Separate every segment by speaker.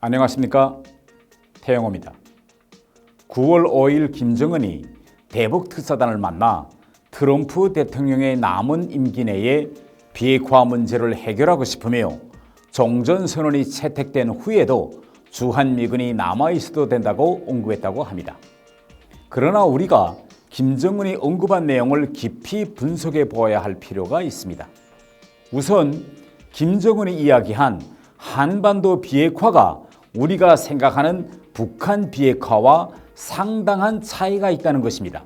Speaker 1: 안녕하십니까, 태영호입니다. 9월 5일 김정은이 대북특사단을 만나 트럼프 대통령의 남은 임기 내에 비핵화 문제를 해결하고 싶으며 종전선언이 채택된 후에도 주한미군이 남아있어도 된다고 언급했다고 합니다. 그러나 우리가 김정은이 언급한 내용을 깊이 분석해 보아야 할 필요가 있습니다. 우선 김정은이 이야기한 한반도 비핵화가 우리가 생각하는 북한 비핵화와 상당한 차이가 있다는 것입니다.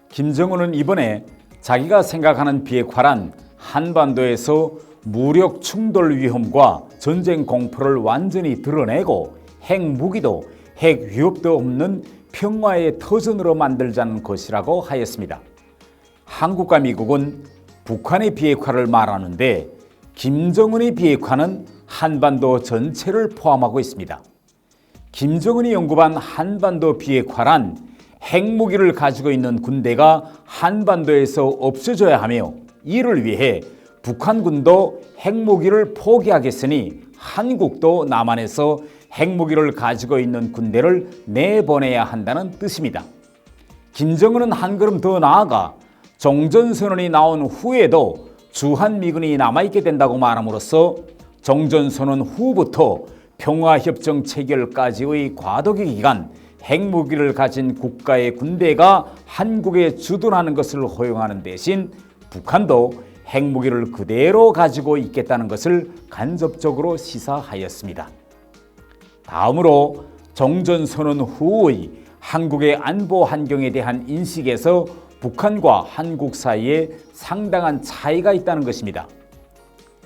Speaker 1: 김정은은 이번에 자기가 생각하는 비핵화란 한반도에서 무력 충돌 위험과 전쟁 공포를 완전히 드러내고 핵무기도 핵 위협도 없는 평화의 터전으로 만들자는 것이라고 하였습니다. 한국과 미국은 북한의 비핵화를 말하는데 김정은의 비핵화는 한반도 전체를 포함하고 있습니다. 김정은이 언급한 한반도 비핵화란 핵무기를 가지고 있는 군대가 한반도에서 없어져야 하며 이를 위해 북한군도 핵무기를 포기하겠으니 한국도 남한에서 핵무기를 가지고 있는 군대를 내보내야 한다는 뜻입니다. 김정은은 한 걸음 더 나아가 종전선언이 나온 후에도 주한미군이 남아있게 된다고 말함으로써 종전선언 후부터 평화협정 체결까지의 과도기 기간 핵무기를 가진 국가의 군대가 한국에 주둔하는 것을 허용하는 대신 북한도 핵무기를 그대로 가지고 있겠다는 것을 간접적으로 시사하였습니다. 다음으로 종전선언 후의 한국의 안보 환경에 대한 인식에서 북한과 한국 사이에 상당한 차이가 있다는 것입니다.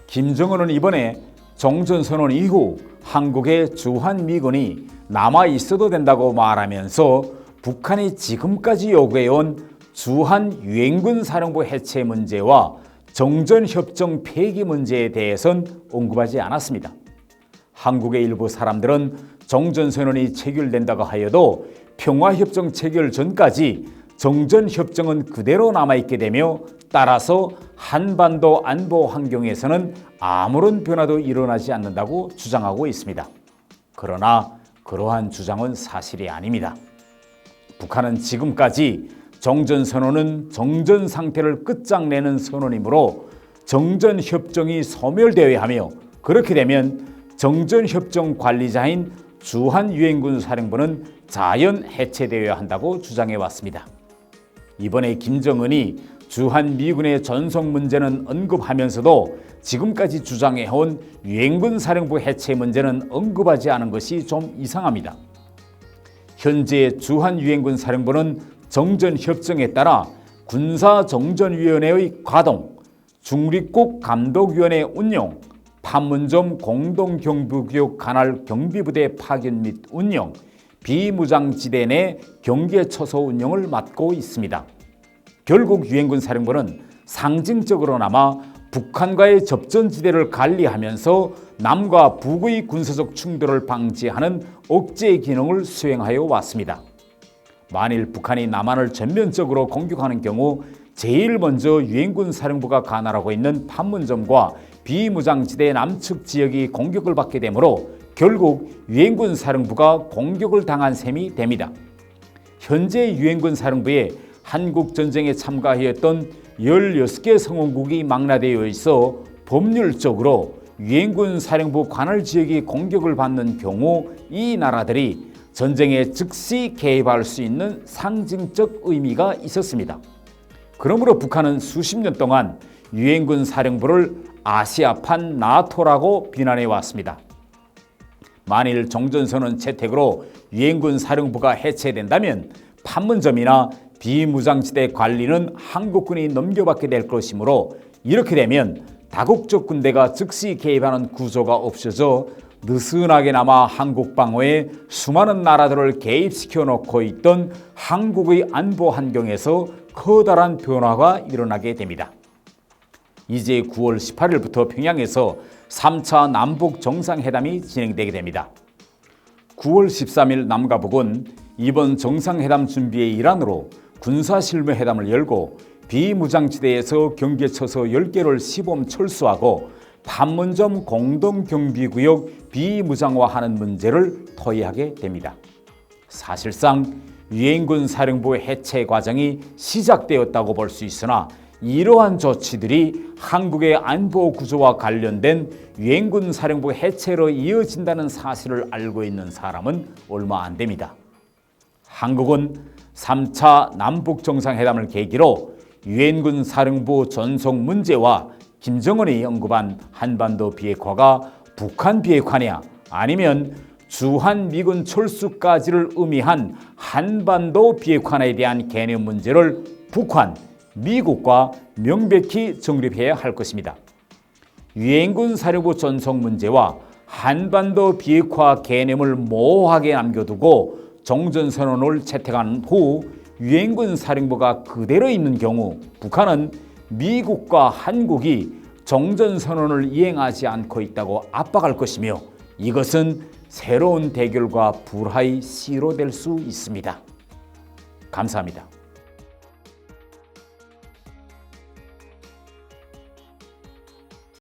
Speaker 1: 김정은은 이번에 종전선언 이후 한국의 주한미군이 남아있어도 된다고 말하면서 북한이 지금까지 요구해온 주한유엔군 사령부 해체 문제와 정전협정 폐기 문제에 대해선 언급하지 않았습니다. 한국의 일부 사람들은 종전선언이 체결된다고 하여도 평화협정 체결 전까지 정전협정은 그대로 남아있게 되며 따라서 한반도 안보 환경에서는 아무런 변화도 일어나지 않는다고 주장하고 있습니다. 그러나 그러한 주장은 사실이 아닙니다. 북한은 지금까지 종전선언은 정전 상태를 끝장내는 선언이므로 정전협정이 소멸되어야 하며 그렇게 되면 정전협정 관리자인 주한유엔군 사령부는 자연 해체되어야 한다고 주장해 왔습니다. 이번에 김정은이 주한미군의 전속 문제는 언급하면서도 지금까지 주장해온 유엔군 사령부 해체 문제는 언급하지 않은 것이 좀 이상합니다. 현재 주한유엔군 사령부는 정전협정에 따라 군사정전위원회의 가동, 중립국 감독위원회 운영, 판문점 공동경비구역 관할 경비부대 파견 및 운영, 비무장지대 내 경계처소 운영을 맡고 있습니다. 결국 유엔군 사령부는 상징적으로나마 북한과의 접전지대를 관리하면서 남과 북의 군사적 충돌을 방지하는 억제 기능을 수행하여 왔습니다. 만일 북한이 남한을 전면적으로 공격하는 경우 제일 먼저 유엔군 사령부가 관할하고 있는 판문점과 비무장지대 남측 지역이 공격을 받게 되므로 결국 유엔군 사령부가 공격을 당한 셈이 됩니다. 현재 유엔군 사령부에 한국 전쟁에 참가하였던 16개 성원국이 망라되어 있어 법률적으로 유엔군 사령부 관할 지역이 공격을 받는 경우 이 나라들이 전쟁에 즉시 개입할 수 있는 상징적 의미가 있었습니다. 그러므로 북한은 수십 년 동안 유엔군 사령부를 아시아판 나토라고 비난해 왔습니다. 만일 종전선언 채택으로 유엔군 사령부가 해체된다면 판문점이나 비무장지대 관리는 한국군이 넘겨받게 될 것이므로 이렇게 되면 다국적 군대가 즉시 개입하는 구조가 없어져 느슨하게나마 한국 방어에 수많은 나라들을 개입시켜 놓고 있던 한국의 안보 환경에서 커다란 변화가 일어나게 됩니다. 이제 9월 18일부터 평양에서 3차 남북 정상회담이 진행되게 됩니다. 9월 13일 남과 북은 이번 정상회담 준비의 일환으로 군사실무회담을 열고 비무장지대에서 경계처소 10개를 시범 철수하고 판문점 공동경비구역 비무장화하는 문제를 토의하게 됩니다. 사실상 유엔군 사령부 해체 과정이 시작되었다고 볼 수 있으나 이러한 조치들이 한국의 안보 구조와 관련된 유엔군 사령부 해체로 이어진다는 사실을 알고 있는 사람은 얼마 안 됩니다. 한국은 3차 남북정상회담을 계기로 유엔군 사령부 전속 문제와 김정은이 언급한 한반도 비핵화가 북한 비핵화냐 아니면 주한미군 철수까지를 의미한 한반도 비핵화에 대한 개념 문제를 북한, 미국과 명백히 정립해야 할 것입니다. 유엔군 사령부 전속 문제와 한반도 비핵화 개념을 모호하게 남겨두고 종전선언을 채택한 후 유엔군 사령부가 그대로 있는 경우 북한은 미국과 한국이 종전선언을 이행하지 않고 있다고 압박할 것이며 이것은 새로운 대결과 불화의 씨로 될 수 있습니다. 감사합니다.